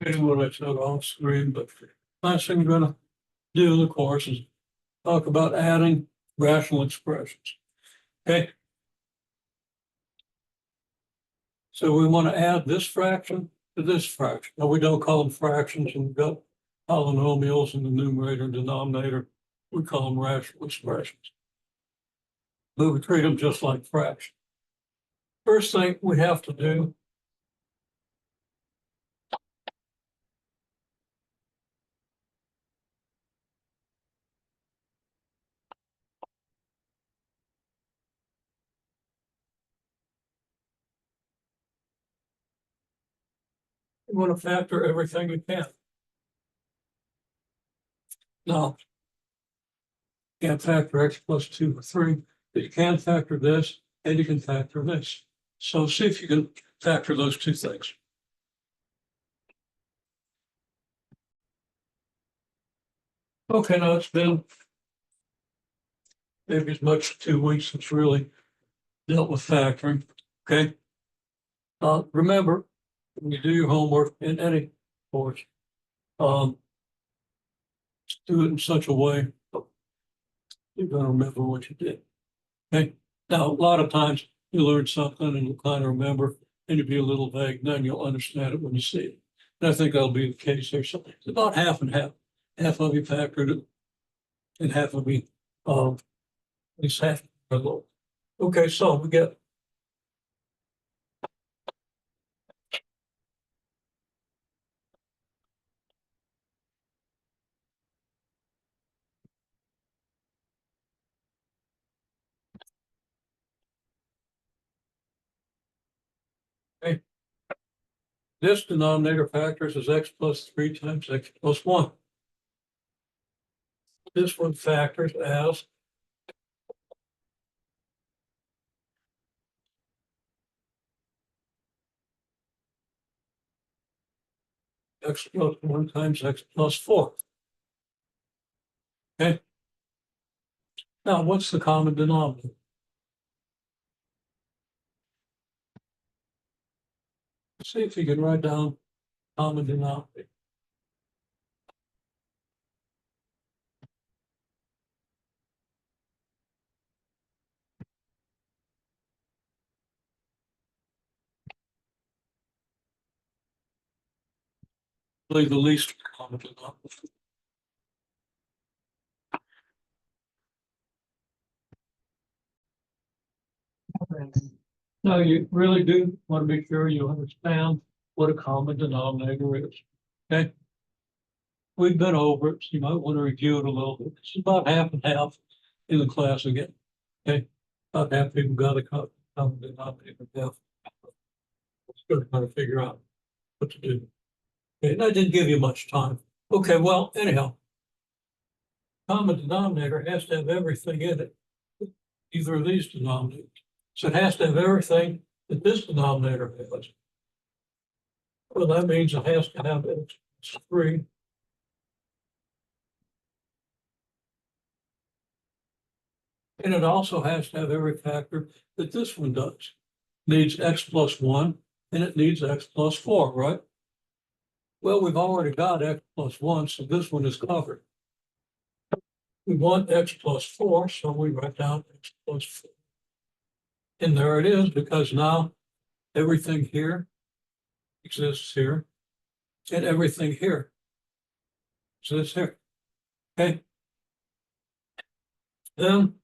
Getting what I said off screen, but last thing we're gonna do in the course is talk about adding rational expressions. Okay. So we want to add this fraction to this fraction. Now, we don't call them fractions, and we've got polynomials in the numerator and denominator. We call them rational expressions. But we treat them just like fractions. First thing we have to do we want to factor everything we can. Now, you can't factor x plus 2 or 3, but you can factor this and you can factor this. So see if you can factor those two things. Okay, now it's been maybe as much as 2 weeks since really dealt with factoring. Okay. Remember, when you do your homework in any course, do it in such a way you're going to remember what you did. Okay. Now, a lot of times you learn something and you kind of remember, and you'll be a little vague, and then you'll understand it when you see it. And I think that'll be the case here. So it's about half and half. Half of you factored it, and half of you, at least half. Okay, so we get this denominator factors is x plus 3 times x plus 1. This one factors as x plus 1 times x plus 4. Okay. Now, what's the common denominator? See if you can write down common denominator. Really the least common denominator. Now, you really do want to be sure you understand what a common denominator is. Okay. We've been over it, so you might want to review it a little bit. It's about half and half in the class again. Okay. About half people got a common denominator. Half. It's good to kind of figure out what to do. Okay, and I didn't give you much time. Okay, well, anyhow, common denominator has to have everything in it. Either of these denominators. So it has to have everything that this denominator has. Well, that means it has to have x plus 3. And it also has to have every factor that this one does. Needs x plus 1 and it needs x plus 4, right? Well, we've already got x plus 1, so this one is covered. We want x plus 4, so we write down x plus 4. And there it is, because now everything here exists here, and everything here exists here. Okay. Then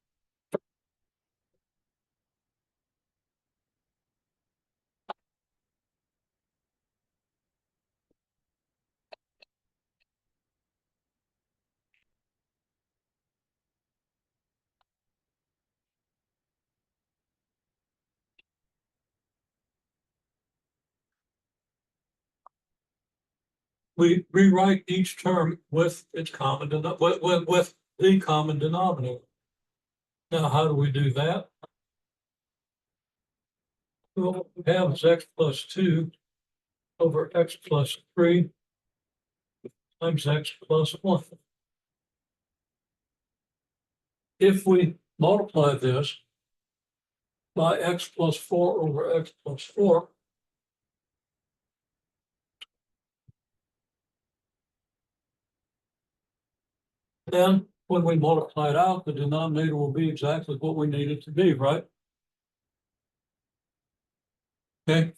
we rewrite each term with its common with the common denominator. Now, how do we do that? Well, we have is x plus 2 over x plus 3 times x plus 1. If we multiply this by x plus 4 over x plus 4, Then when we multiply it out, the denominator will be exactly what we need it to be, right? Okay.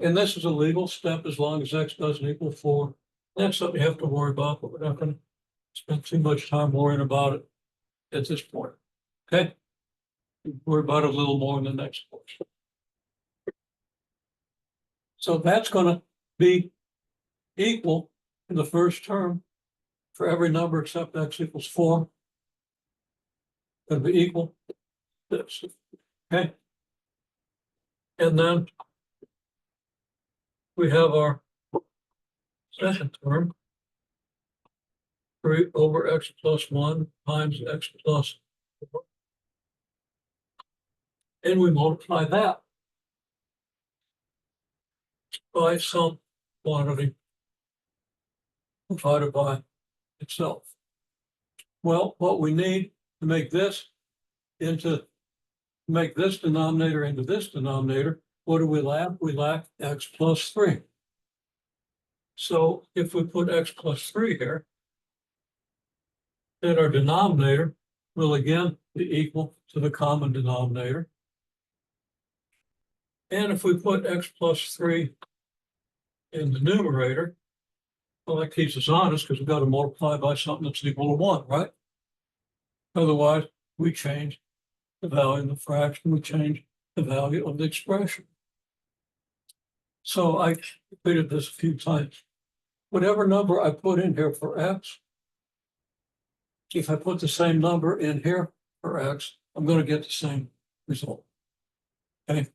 And this is a legal step as long as X doesn't equal 4. That's something you have to worry about, but we're not going to spend too much time worrying about it at this point. Okay. Worry about it a little more in the next portion. So that's going to be equal in the first term for every number except X equals 4. Going to be equal to this. Okay. And then we have our second term, 3 over X plus 1 times X plus 4. And we multiply that by some quantity divided by itself. Well, what we need to make this denominator into this denominator, what do we lack? We lack X plus 3. So if we put X plus 3 here, then our denominator will again be equal to the common denominator. And if we put X plus 3 in the numerator, well, that keeps us honest because we've got to multiply by something that's equal to 1, right? Otherwise, we change the value of the fraction, we change the value of the expression. So I repeated this a few times. Whatever number I put in here for X, if I put the same number in here for X, I'm going to get the same result. Okay.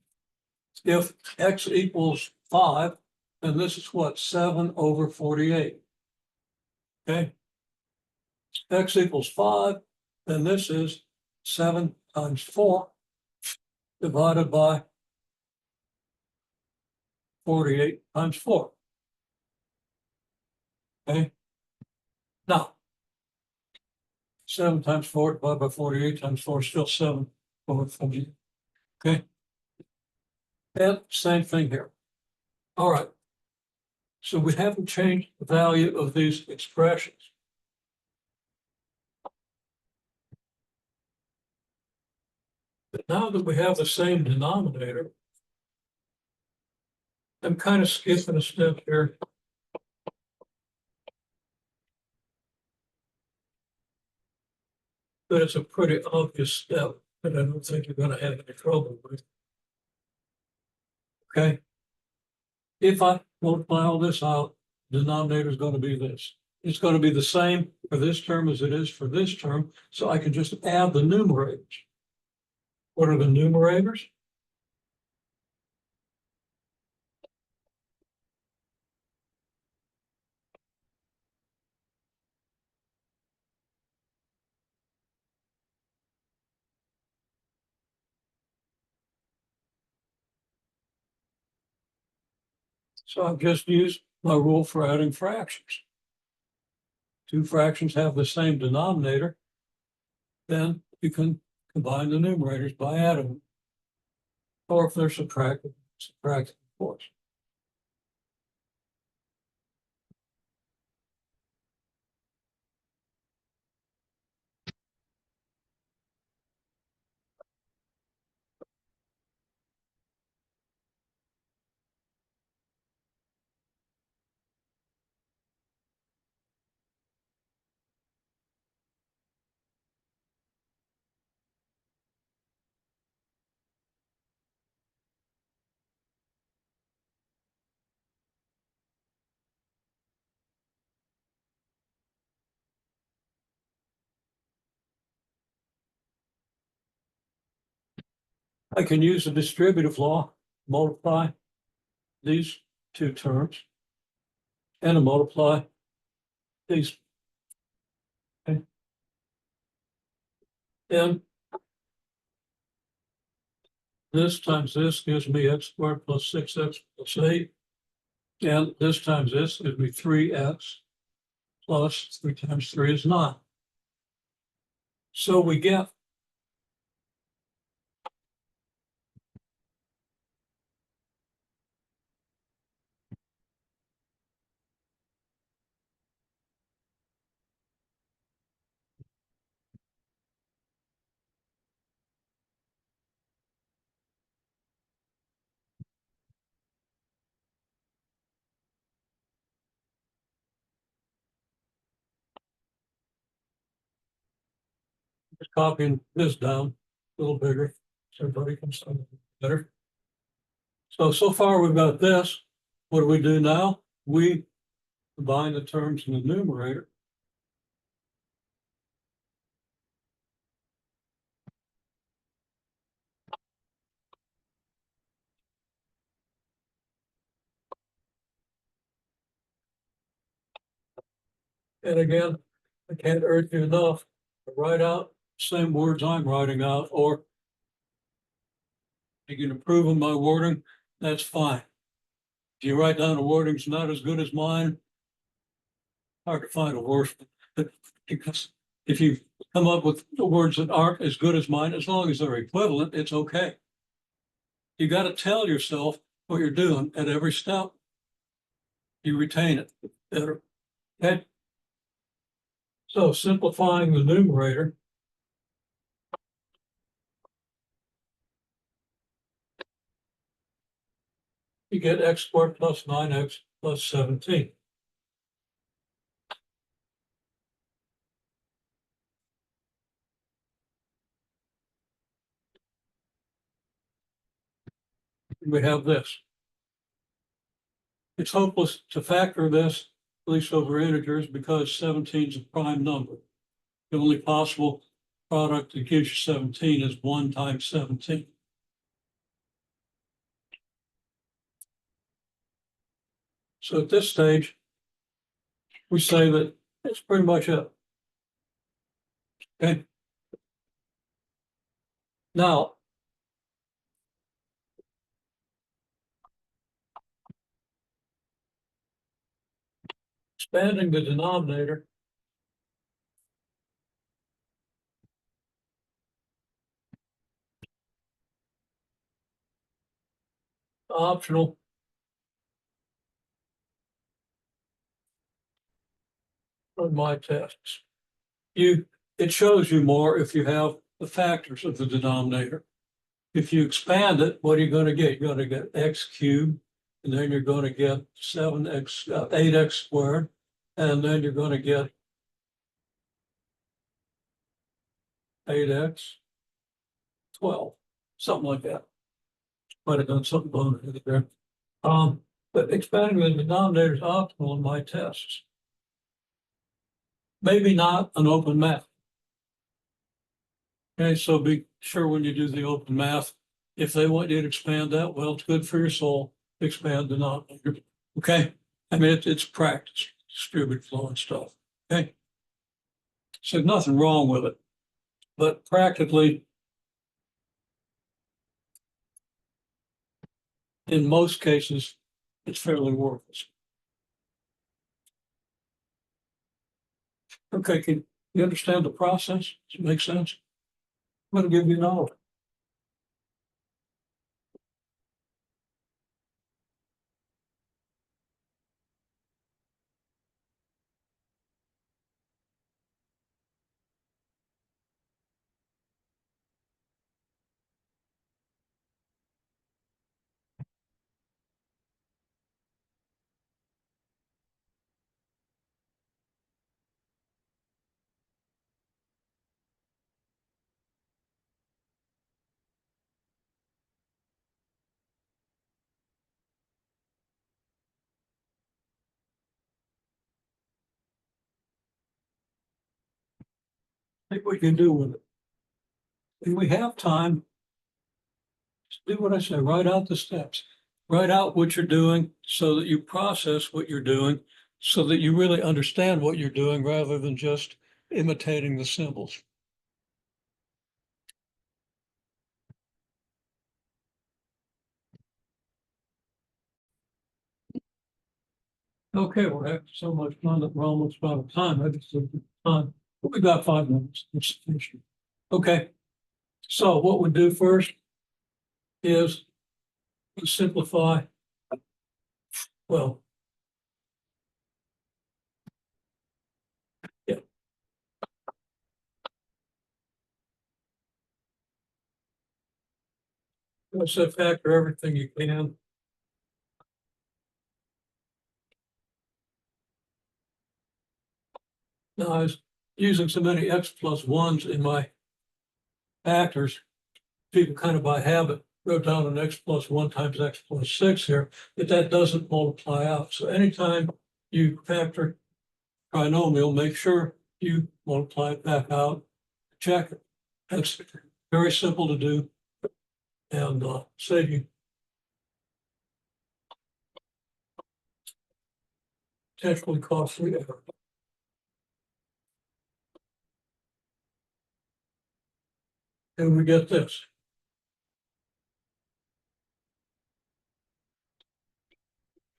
If X equals 5, then this is what? 7 over 48. Okay. X equals 5, then this is 7 times 4 divided by 48 times 4. Okay. Now, 7 times 4 divided by 48 times 4 is still 7 over 48. Okay. And same thing here. All right. So we haven't changed the value of these expressions. But now that we have the same denominator, I'm kind of skipping a step here. But it's a pretty obvious step that I don't think you're going to have any trouble with. Okay. If I multiply all this out, the denominator is going to be this. It's going to be the same for this term as it is for this term. So I can just add the numerators. What are the numerators? So I've just used my rule for adding fractions. Two fractions have the same denominator, then you can combine the numerators by adding them. Or if they're subtracted, of course. I can use the distributive law, multiply these two terms, and to multiply these. Okay. And this times this gives me x squared plus 6x plus 8. And this times this gives me 3x plus 3 times 3 is 9. So we get Just copying this down a little bigger, so everybody can see it better. So far we've got this. What do we do now? We combine the terms in the numerator. And again, I can't urge you enough to write out the same words I'm writing out, or you can improve on my wording, that's fine. If you write down a wording's not as good as mine, hard to find a worse one. Because if you come up with words that aren't as good as mine, as long as they're equivalent, it's okay. You got to tell yourself what you're doing at every step. You retain it better. Okay. So simplifying the numerator. You get x squared plus 9x plus 17. We have this. It's hopeless to factor this, at least over integers, because 17 is a prime number. The only possible product that gives you 17 is 1 times 17. So at this stage, we say that it's pretty much it. Okay. Now, expanding the denominator, optional. On my tests. It shows you more if you have the factors of the denominator. If you expand it, what are you going to get? You're going to get x cubed, and then you're going to get 8x squared, and then you're going to get 8x, 12, something like that. Might have done something boneheaded there. But expanding the denominator is optimal in my tests. Maybe not an open math. Okay, so be sure when you do the open math, if they want you to expand that, well, it's good for your soul, expand the denominator. Okay, I mean, it's practice, distributed flow and stuff. Okay, so nothing wrong with it, but practically, in most cases, it's fairly worthless. Okay, can you understand the process? Does it make sense? I'm going to give you another. Think we can do with it. If we have time, just do what I say, write out the steps. Write out what you're doing so that you process what you're doing, so that you really understand what you're doing rather than just imitating the symbols. Okay, we're having so much fun that we're almost out of time. I just took the time. We got 5 minutes. It's sufficient. Okay. So what we do first is simplify. Well, yeah. Let's factor everything you can. Now I was using so many x plus ones in my factors, people kind of by habit wrote down an x plus 1 times x plus 6 here, but that doesn't multiply out. So anytime you factor trinomial, make sure you multiply it back out, check it. That's very simple to do and save you potentially costly error. And we get this.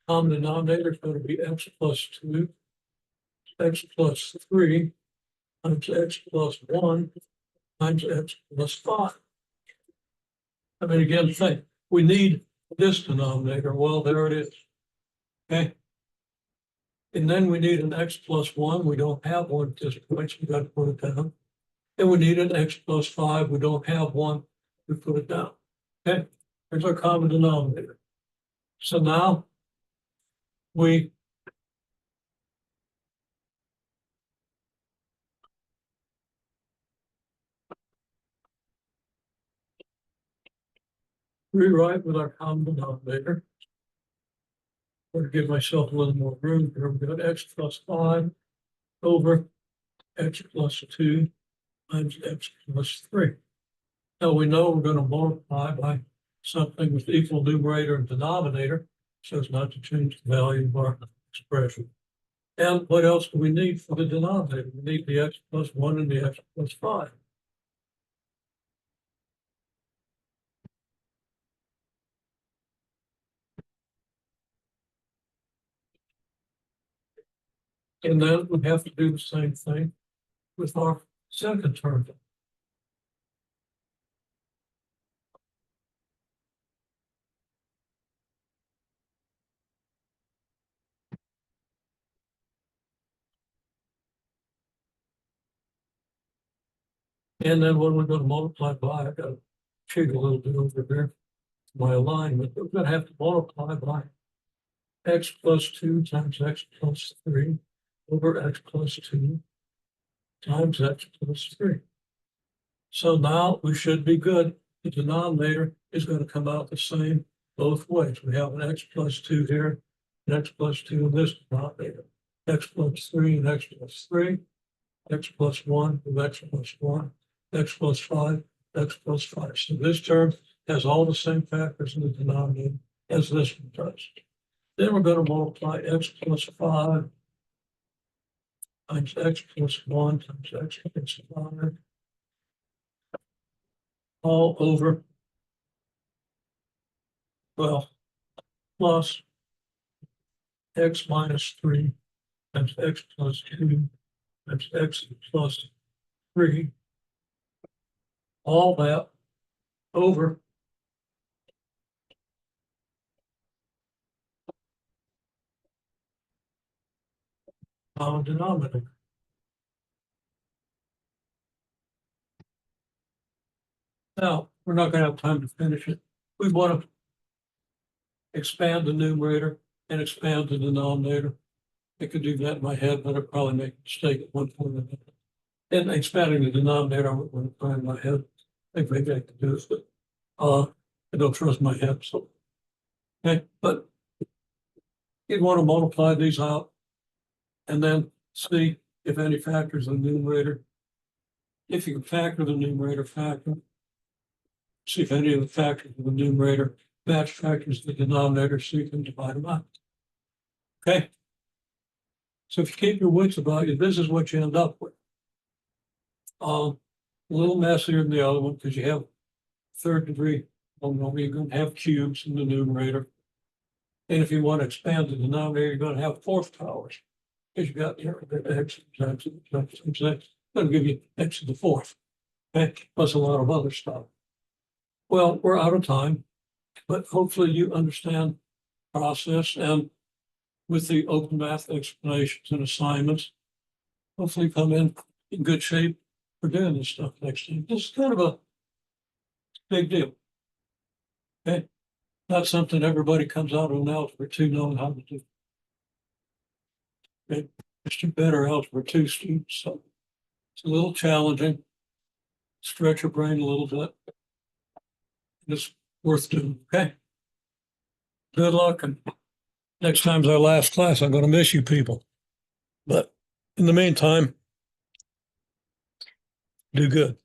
Common denominator is going to be x plus 2, x plus 3 times x plus 1 times x plus 5. I mean, again, think, we need this denominator. Well, there it is. Okay. And then we need an x plus 1. We don't have one at this point, so we got to put it down. And we need an x plus 5. We don't have one. We put it down. Okay. There's our common denominator. So now we rewrite with our common denominator. I'm going to give myself a little more room here. We've got x plus 5 over x plus 2 times x plus 3. Now we know we're going to multiply by something with equal numerator and denominator, so as not to change the value of our expression. And what else do we need for the denominator? We need the x plus 1 and the x plus 5. And then we have to do the same thing with our second term. And then when we're going to multiply by, I've got to cheat a little bit over here, my alignment, but we're going to have to multiply by x plus 2 times x plus 3 over x plus 2 times x plus 3. So now we should be good. The denominator is going to come out the same both ways. We have an x plus 2 here, an x plus 2 in this denominator, x plus 3 and x plus 3, x plus 1 and x plus 1, x plus 5, x plus 5. So this term has all the same factors in the denominator as this one does. Then we're going to multiply x plus 5 times x plus 1 times x plus 5 all over 12 plus x minus 3 times x plus 2 times x plus 3, all that over common denominator. Now, we're not going to have time to finish it. We want to expand the numerator and expand the denominator. I could do that in my head, but I'd probably make a mistake at one point. And expanding the denominator, I would want to try in my head. I think maybe I could do this, but I don't trust my head. So, okay, but you'd want to multiply these out and then see if any factors in the numerator. If you can factor the numerator, factor. See if any of the factors in the numerator match factors in the denominator, so you can divide them out. Okay. So if you keep your wits about you, this is what you end up with. A little messier than the other one because you have third degree polynomial. You're going to have cubes in the numerator. And if you want to expand the denominator, you're going to have fourth powers because you got here x times x. That'll give you x to the fourth. Okay, plus a lot of other stuff. Well, we're out of time, but hopefully you understand the process, and with the open math explanations and assignments, hopefully come in good shape for doing this stuff next time. This is kind of a big deal. Okay, not something everybody comes out of algebra 2 knowing how to do. Okay, Mr. Better algebra 2 students, so it's a little challenging. stretch your brain a little bit. It's worth doing, okay? Good luck, and next time's our last class. I'm gonna miss you people. But in the meantime, do good.